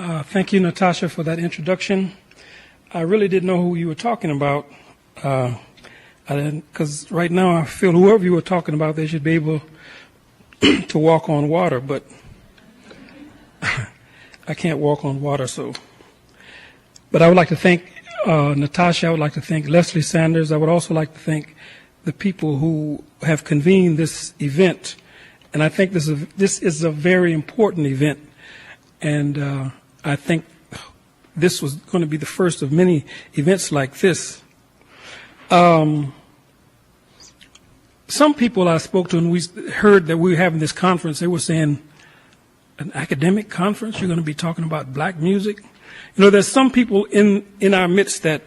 Thank you, Natasha, for that introduction. I really didn't know who you were talking about, because right now I feel whoever you were talking about, they should be able to walk on water, but I can't walk on water, so. But I would like to thank Natasha. I would like to thank Leslie Sanders. I would also like to thank the people who have convened this event. And I think this is a very important event. And I think this was going to be the first of many events like this. Some people I spoke to, and we heard that we were having this conference, they were saying, an academic conference? You're going to be talking about black music? You know, there's some people in our midst that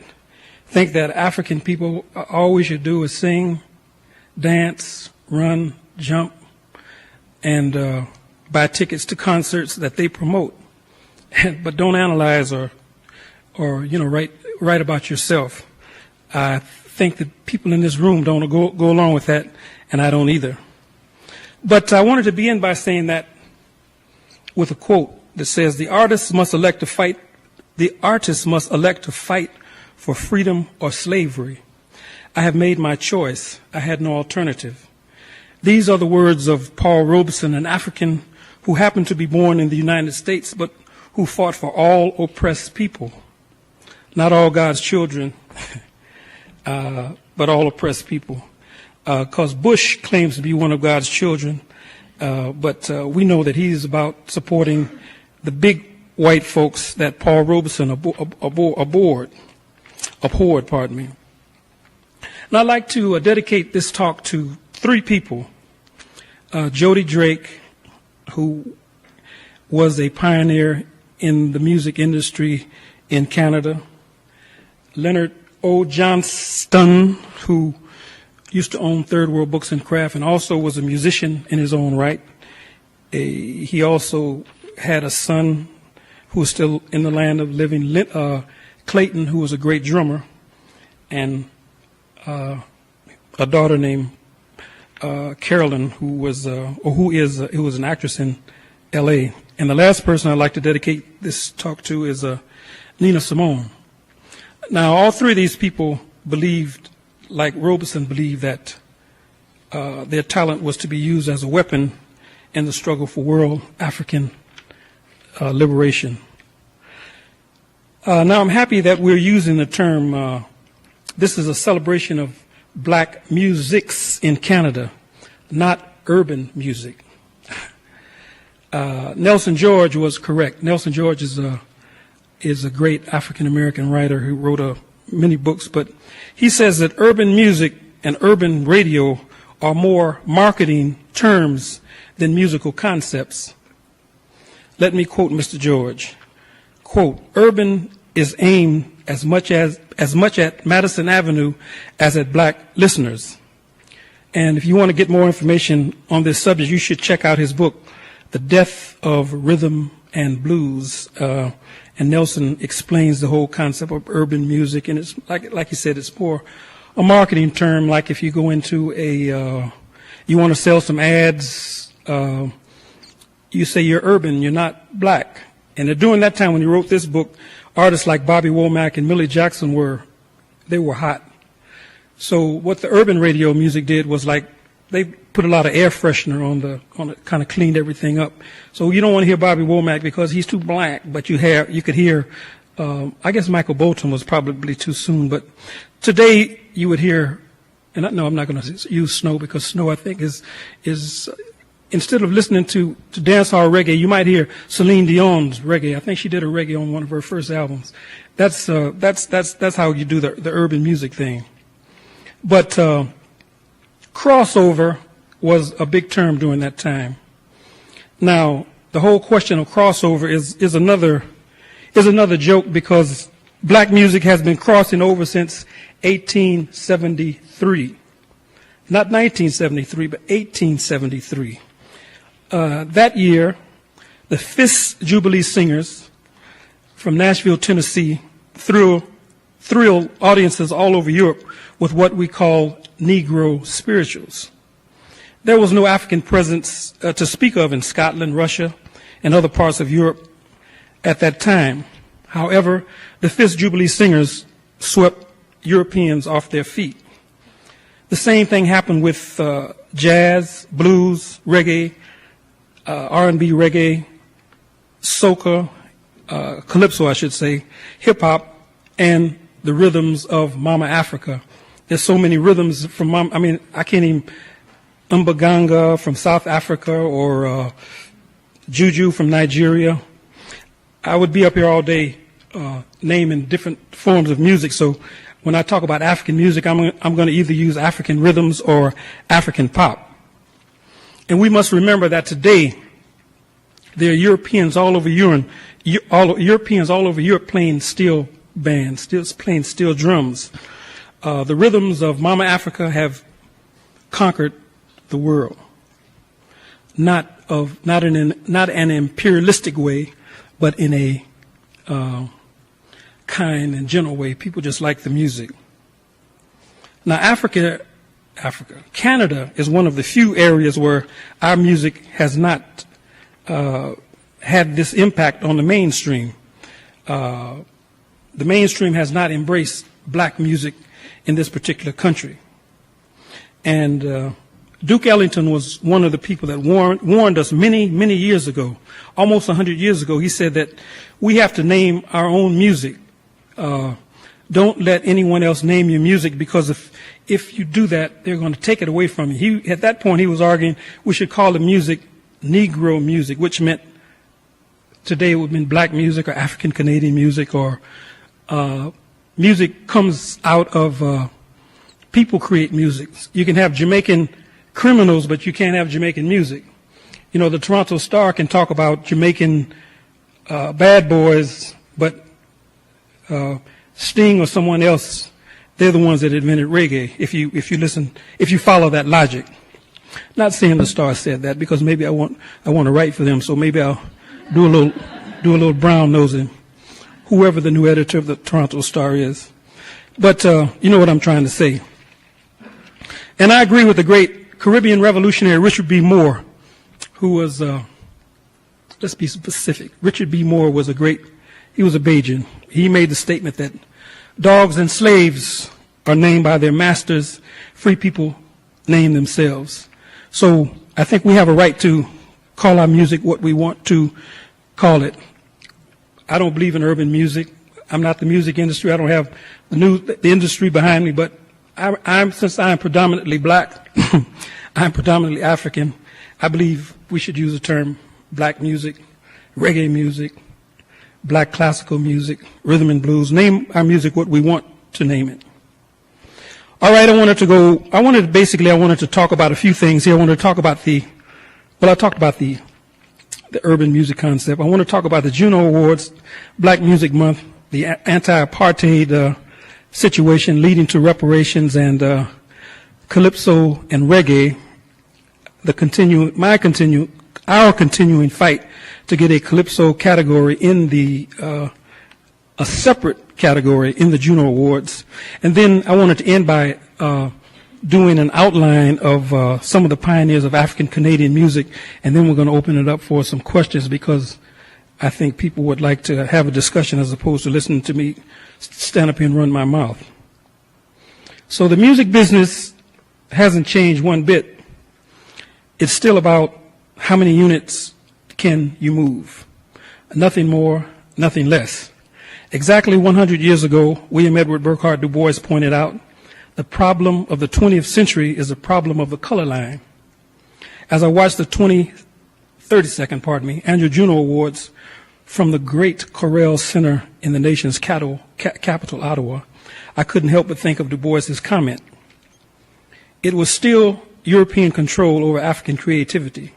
think that African people, all we should do is sing, dance, run, jump, and buy tickets to concerts that they promote, but don't analyze or write about yourself. I think that people in this room don't go along with that, and I don't either. But I wanted to begin by saying that with a quote that says, "The artist must elect to fight for freedom or slavery. I have made my choice. I had no alternative." These are the words of Paul Robeson, an African who happened to be born in the United States, but who fought for all oppressed people. Not all God's children, but all oppressed people. Because Bush claims to be one of God's children, but we know that he's about supporting the big white folks that Paul Robeson abhorred. And I'd like to dedicate this talk to three people. Jody Drake, who was a pioneer in the music industry in Canada. Leonard O. Johnston, who used to own Third World Books and Craft and also was a musician in his own right. He also had a son who was still in the land of living, Clayton, who was a great drummer, and a daughter named Carolyn, who was an actress in L.A. And the last person I'd like to dedicate this talk to is Nina Simone. Now, all three of these people believed, like Robeson believed, that their talent was to be used as a weapon in the struggle for world African liberation. Now, I'm happy that we're using the term, this is a celebration of black musics in Canada, not urban music. Nelson George was correct. Nelson George is a great African-American writer who wrote many books, but he says that urban music and urban radio are more marketing terms than musical concepts. Let me quote Mr. George. Quote, "Urban is aimed as much at Madison Avenue as at black listeners." And if you want to get more information on this subject, you should check out his book, The Death of Rhythm and Blues. And Nelson explains the whole concept of urban music. And it's like he said, it's more a marketing term. Like if you go into you want to sell some ads, you say you're urban, you're not black. And during that time when he wrote this book, artists like Bobby Womack and Millie Jackson were hot. So what the urban radio music did was like they put a lot of air freshener on it, kind of cleaned everything up. So you don't want to hear Bobby Womack because he's too black, but you could hear, I guess Michael Bolton was probably too soon, but today you would hear, and no, I'm not going to use Snow because Snow I think is instead of listening to dancehall reggae, you might hear Celine Dion's reggae. I think she did a reggae on one of her first albums. That's how you do the urban music thing. But crossover was a big term during that time. Now, the whole question of crossover is another joke because black music has been crossing over since 1873. Not 1973, but 1873. That year, the Fisk Jubilee Singers from Nashville, Tennessee, thrilled audiences all over Europe with what we call Negro spirituals. There was no African presence to speak of in Scotland, Russia, and other parts of Europe. at that time. However, the Fifth Jubilee Singers swept Europeans off their feet. The same thing happened with jazz, blues, reggae, R&B reggae, soca, calypso, I should say, hip-hop, and the rhythms of Mama Africa. There's so many rhythms from Mama. I mean, I can't even Mbaganga from South Africa or Juju from Nigeria. I would be up here all day naming different forms of music. So when I talk about African music, I'm going to either use African rhythms or African pop. And we must remember that today there are Europeans all over Europe playing steel bands, still playing steel drums. The rhythms of Mama Africa have conquered the world, not in an imperialistic way, but in a kind and gentle way. People just like the music. Now, Canada is one of the few areas where our music has not had this impact on the mainstream. The mainstream has not embraced black music in this particular country. And Duke Ellington was one of the people that warned us many, many years ago, almost 100 years ago. He said that we have to name our own music. Don't let anyone else name your music, because if you do that, they're going to take it away from you. At that point, he was arguing we should call the music Negro music, which meant today it would mean black music or African Canadian music, or music comes out of people create music. You can have Jamaican criminals, but you can't have Jamaican music. You know, the Toronto Star can talk about Jamaican bad boys, but Sting or someone else, they're the ones that invented reggae. If you follow that logic. Not saying the Star said that, because maybe I want to write for them, so maybe I'll do a little brown nosing, whoever the new editor of the Toronto Star is. But you know what I'm trying to say. And I agree with the great Caribbean revolutionary Richard B. Moore, who was, let's be specific. Richard B. Moore was he was a Bajan. He made the statement that dogs and slaves are named by their masters, free people name themselves. So I think we have a right to call our music what we want to call it. I don't believe in urban music. I'm not the music industry. I don't have the industry behind me, but since I'm predominantly black, I'm predominantly African, I believe we should use the term black music, reggae music, black classical music, rhythm and blues. Name our music what we want to name it. All right, I wanted to talk about a few things here. I wanted to talk about I talked about the urban music concept. I want to talk about the Juno Awards, Black Music Month, the anti-apartheid situation leading to reparations, and calypso and reggae, our continuing fight to get a calypso category in a separate category in the Juno Awards. And then I wanted to end by doing an outline of some of the pioneers of African Canadian music, and then we're going to open it up for some questions, because I think people would like to have a discussion as opposed to listening to me stand up here and run my mouth. So the music business hasn't changed one bit. It's still about how many units can you move. Nothing more, nothing less. Exactly 100 years ago, William Edward Burghardt Du Bois pointed out, the problem of the 20th century is the problem of the color line. As I watched the 32nd annual Juno Awards from the great Corel Center in the nation's capital, Ottawa, I couldn't help but think of Du Bois's comment. It was still European control over African creativity.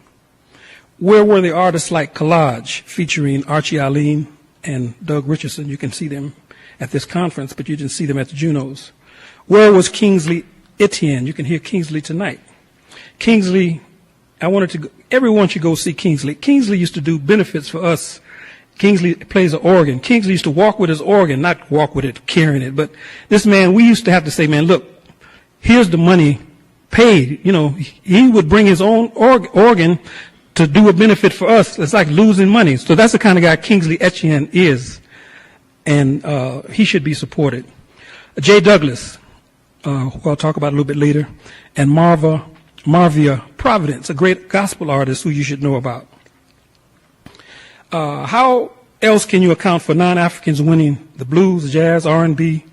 Where were the artists like Collage, featuring Archie Alleyne and Doug Richardson? You can see them at this conference, but you didn't see them at the Junos. Where was Kingsley Etienne? You can hear Kingsley tonight. Kingsley, everyone should go see Kingsley. Kingsley used to do benefits for us. Kingsley plays an organ. Kingsley used to walk with his organ, not walk with it, carrying it. But this man, we used to have to say, man, look, here's the money paid. You know, he would bring his own organ to do a benefit for us, it's like losing money. So that's the kind of guy Kingsley Etienne is, and he should be supported. Jay Douglas, who I'll talk about a little bit later, and Marvia Providence, a great gospel artist who you should know about. How else can you account for non-Africans winning the blues, jazz, R&B,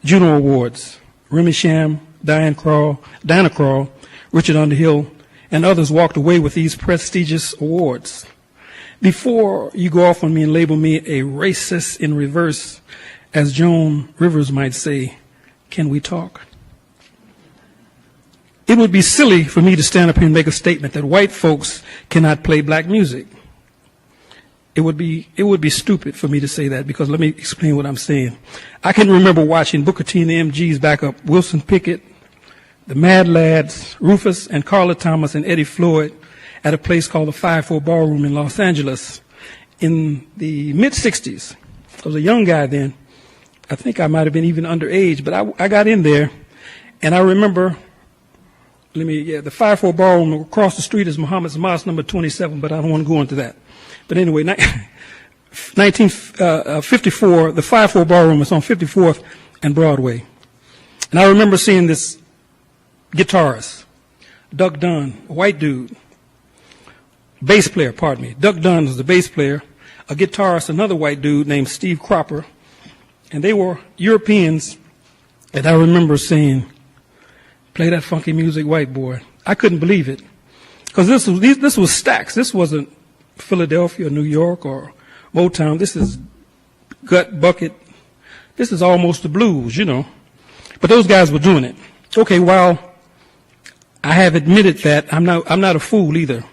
Juno Awards? Remy Sham, Diana Krall, Richard Underhill, and others walked away with these prestigious awards. Before you go off on me and label me a racist in reverse, as Joan Rivers might say, can we talk? It would be silly for me to stand up here and make a statement that white folks cannot play black music. It would be stupid for me to say that, because let me explain what I'm saying. I can remember watching Booker T and the MGs back up Wilson Pickett, the Mad Lads, Rufus and Carla Thomas and Eddie Floyd at a place called the 5-4 Ballroom in Los Angeles in the mid-'60s. I was a young guy then. I think I might have been even underage, but I got in there, and I remember, the 5-4 Ballroom across the street is Muhammad's Mosque number 27, but I don't want to go into that. But anyway, 1954, the 5-4 Ballroom is on 54th and Broadway. And I remember seeing this guitarist, Duck Dunn, a white dude, bass player, pardon me. Duck Dunn was the bass player, a guitarist, another white dude named Steve Cropper. And they were Europeans, and I remember saying, play that funky music, white boy. I couldn't believe it. Because this was Stax. This wasn't Philadelphia, New York, or Motown. This is Gut Bucket. This is almost the blues, you know. But those guys were doing it. Okay, while I have admitted that, I'm not a fool either.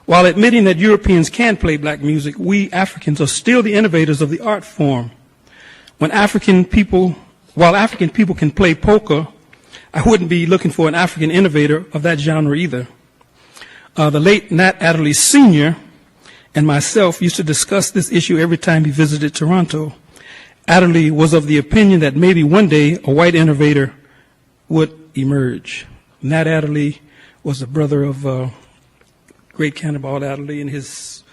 While admitting that Europeans can play black music, we Africans are still the innovators of the art form. While African people can play polka, I wouldn't be looking for an African innovator of that genre either. The late Nat Adderley Sr. and myself used to discuss this issue every time he visited Toronto. Adderley was of the opinion that maybe one day a white innovator would emerge. Nat Adderley was the brother of great Cannonball Adderley, and his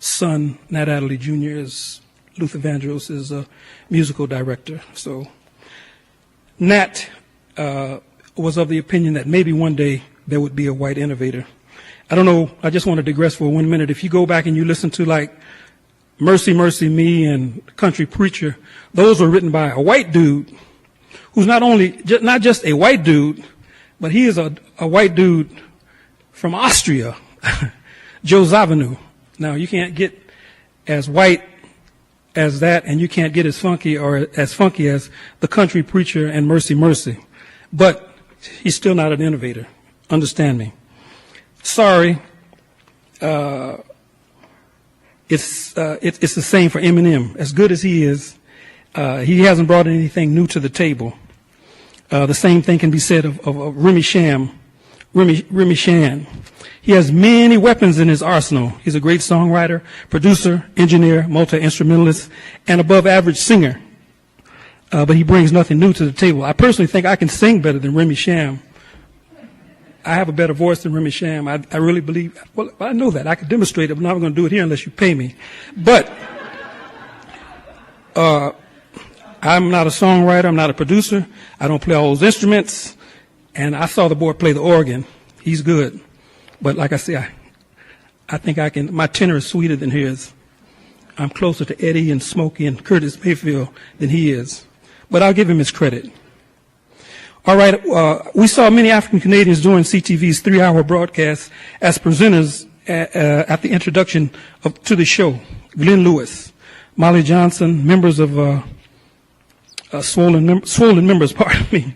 son, Nat Adderley Jr., is Luther Vandross, is a musical director. So Nat was of the opinion that maybe one day there would be a white innovator. I don't know, I just want to digress for 1 minute. If you go back and you listen to like Mercy, Mercy Me and Country Preacher, those were written by a white dude who's not just a white dude, but he is a white dude from Austria, Joe Zawinul. Now, you can't get as white as that, and you can't get as funky as the Country Preacher and Mercy, Mercy. But he's still not an innovator. Understand me. Sorry. It's the same for Eminem. As good as he is, he hasn't brought anything new to the table. The same thing can be said of Remy Sham. Remy Shan. He has many weapons in his arsenal. He's a great songwriter, producer, engineer, multi-instrumentalist, and above-average singer. But he brings nothing new to the table. I personally think I can sing better than Remy Sham. I have a better voice than Remy Sham. I really believe, well, I know that. I could demonstrate it, but I'm not going to do it here unless you pay me. But I'm not a songwriter. I'm not a producer. I don't play all those instruments. And I saw the boy play the organ. He's good. But like I say, I think I can, my tenor is sweeter than his. I'm closer to Eddie and Smokey and Curtis Mayfield than he is. But I'll give him his credit. All right, we saw many African Canadians during CTV's 3-hour broadcast as presenters at the introduction to the show. Glenn Lewis, Molly Johnson, members of swollen members, pardon me,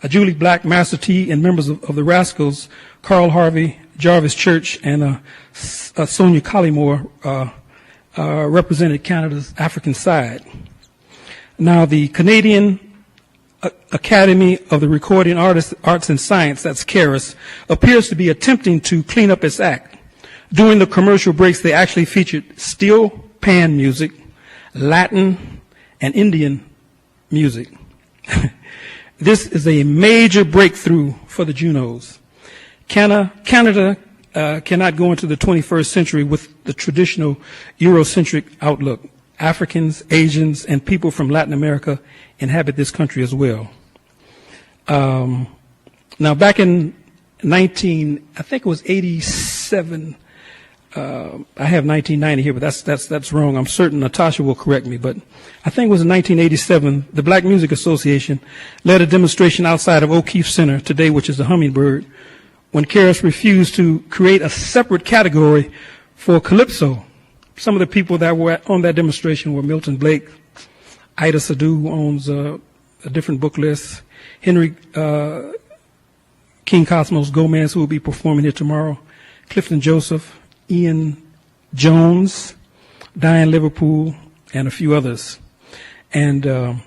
Julie Black, Master T, and members of the Rascals, Carl Harvey, Jarvis Church, and Sonia Collymore represented Canada's African side. Now, the Canadian Academy of the Recording Arts and Science, that's CARIS, appears to be attempting to clean up its act. During the commercial breaks, they actually featured steel pan music, Latin, and Indian music. This is a major breakthrough for the Junos. Canada cannot go into the 21st century with the traditional Eurocentric outlook. Africans, Asians, and people from Latin America inhabit this country as well. Now, back in I think it was 87. I have 1990 here, but that's wrong. I'm certain Natasha will correct me, but I think it was in 1987, the Black Music Association led a demonstration outside of O'Keefe Center today, which is the Hummingbird, when Karis refused to create a separate category for Calypso. Some of the people that were on that demonstration were Milton Blake, Ida Sadu, who owns a different book list, Henry King Cosmos Gomez, who will be performing here tomorrow, Clifton Joseph, Ian Jones, Diane Liverpool, and a few others. And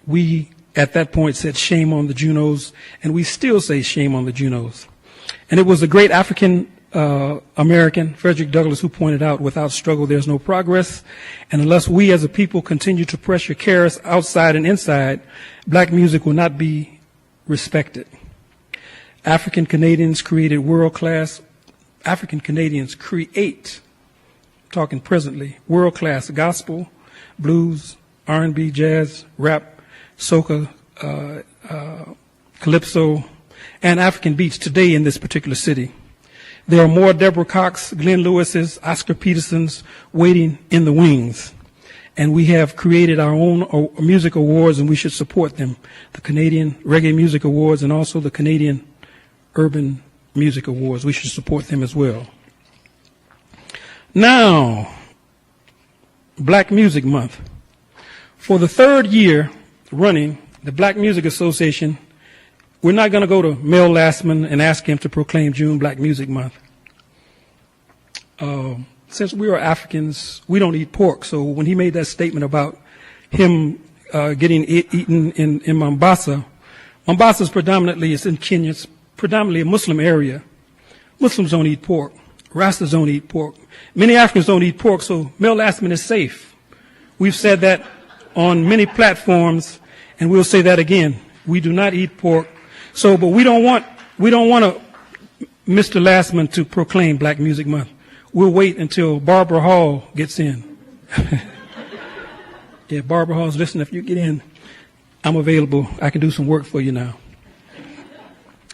we, at that point, said shame on the Junos, and we still say shame on the Junos. And it was the great African American, Frederick Douglass, who pointed out, without struggle, there's no progress. And unless we as a people continue to pressure Karis outside and inside, black music will not be respected. African Canadians create, talking presently, world-class gospel, blues, R&B, jazz, rap, soca, calypso, and African beats today in this particular city. There are more Deborah Cox, Glenn Lewis's, Oscar Petersons waiting in the wings. And we have created our own music awards, and we should support them. The Canadian Reggae Music Awards and also the Canadian Urban Music Awards. We should support them as well. Now, Black Music Month. For the third year running, the Black Music Association, we're not going to go to Mel Lastman and ask him to proclaim June Black Music Month. Since we are Africans, we don't eat pork. So when he made that statement about him getting eaten in Mombasa, Mombasa is predominantly, it's in Kenya, it's predominantly a Muslim area. Muslims don't eat pork. Rastas don't eat pork. Many Africans don't eat pork, so Mel Lastman is safe. We've said that on many platforms, and we'll say that again. We do not eat pork. So, but we don't want Mr. Lastman to proclaim Black Music Month. We'll wait until Barbara Hall gets in. Yeah, Barbara Hall's, listen, if you get in, I'm available. I can do some work for you now.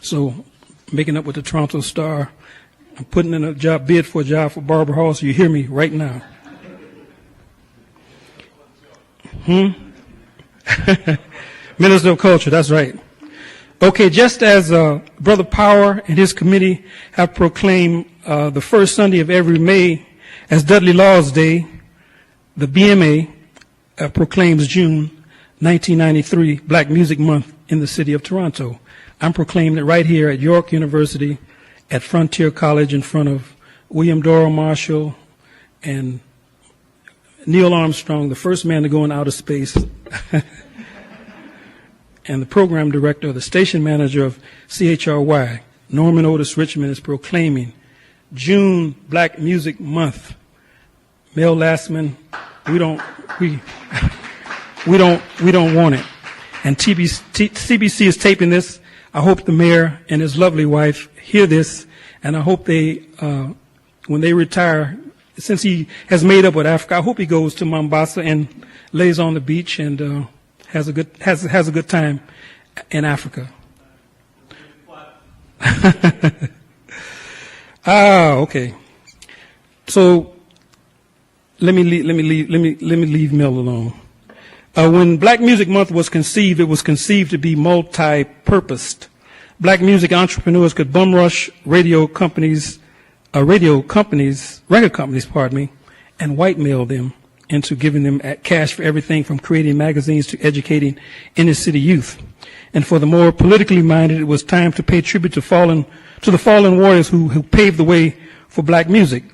So, making up with the Toronto Star, I'm putting in a bid for a job for Barbara Hall, so you hear me right now. Minister of Culture, that's right. Okay, just as Brother Power and his committee have proclaimed the first Sunday of every May as Dudley Law's Day, the BMA proclaims June 1993 Black Music Month in the city of Toronto. I'm proclaiming it right here at York University at Frontier College in front of William Doral Marshall and Neil Armstrong, the first man to go in outer space, and the program director, the station manager of CHRY, Norman Otis Richmond, is proclaiming June Black Music Month. Mel Lastman, we don't want it. And CBC is taping this. I hope the mayor and his lovely wife hear this, and I hope they, when they retire, since he has made up with Africa, I hope he goes to Mombasa and lays on the beach and has a good time in Africa. Okay. So let me leave Mel alone. When Black Music Month was conceived, it was conceived to be multi-purposed. Black music entrepreneurs could bum rush record companies, and whitemail them into giving them cash for everything from creating magazines to educating inner city youth. And for the more politically minded, it was time to pay tribute to the fallen warriors who paved the way for black music.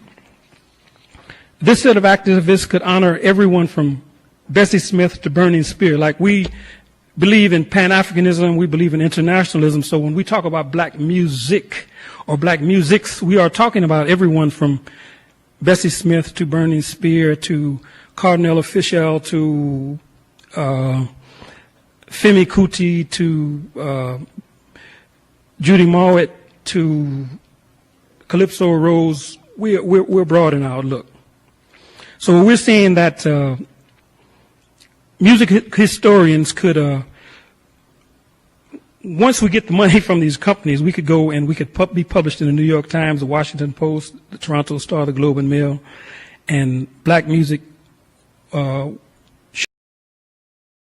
This set of activists could honor everyone from Bessie Smith to Burning Spear. Like, we believe in Pan-Africanism, we believe in internationalism, so when we talk about black music or black musics, we are talking about everyone from Bessie Smith to Burning Spear to Cardinal Official to Femi Kuti to Judy Mowat to calypso rose, we're broad in our look. So we're seeing that music historians could, once we get the money from these companies, we could go and we could be published in the New York Times, the Washington Post, the Toronto Star, the Globe and Mail, and black music